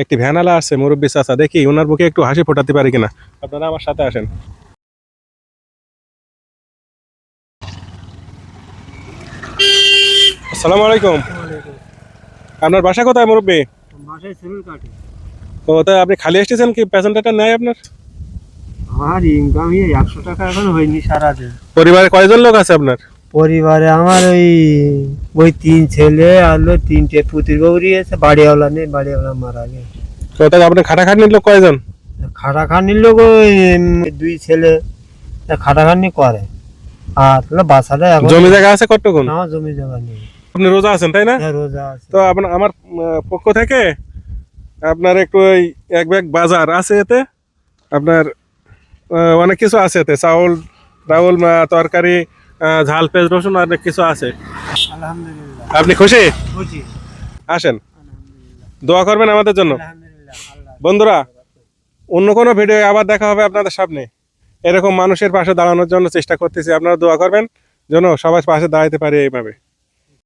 একটি ভ্যানালা আছে মুরব্বী চাচা, দেখি ওনার বুকে একটু হাসি ফোটাতে পারি কিনা। আপনারা আমার সাথে আসেন। আসসালামু আলাইকুম। আপনার বাসা কোথায় মুরব্বী? বাসায় চুল কাটে। ও তা আপনি খালি এসেছেন কি প্যাসেঞ্জারটা নেয় আপনার? আমার ইনকাম 100 টাকা এখন হয়নি সারাদিন। পরিবারে কয়জন লোক আছে আপনার? পরিবারে আমার ওই 3 ছেলে আর 3টে পুতির বউরি আছে, বাড়িওয়ালা নেই, বাড়িওয়ালা মারা গেছে। তো তা আপনার খাটাখাটনির লোক কয়জন? খাটাখানির লোক ওই 2 ছেলে খাটাখানি করে। আর বাসাটা এখন জমি জায়গা আছে কতটুকুন? আমার জমি জায়গা নেই। আপনি রোজা আছেন তাই না? হ্যাঁ, রোজা আছে। তো আপনার আমার পক্ষ থেকে আপনার একটু ওই এক ব্যাগ বাজার আছে এতে, আপনার অনেক কিছু আছে এতে, চাউল ডাউল তরকারি, ঝাল পেঁয়াজ রসুন অনেক কিছু আছে। আলহামদুলিল্লাহ। আপনি খুশি? খুশি। আসেন, আলহামদুলিল্লাহ। দোয়া করবেন আমাদের জন্য। আলহামদুলিল্লাহ। আল্লাহ। বন্ধুরা, অন্য কোনো ভিডিও আবার দেখা হবে আপনাদের সামনে। এরকম মানুষের পাশে দাঁড়ানোর জন্য চেষ্টা করতেছি, আপনারা দোয়া করবেন যেন সবাই পাশে দাঁড়াতে পারে এইভাবে।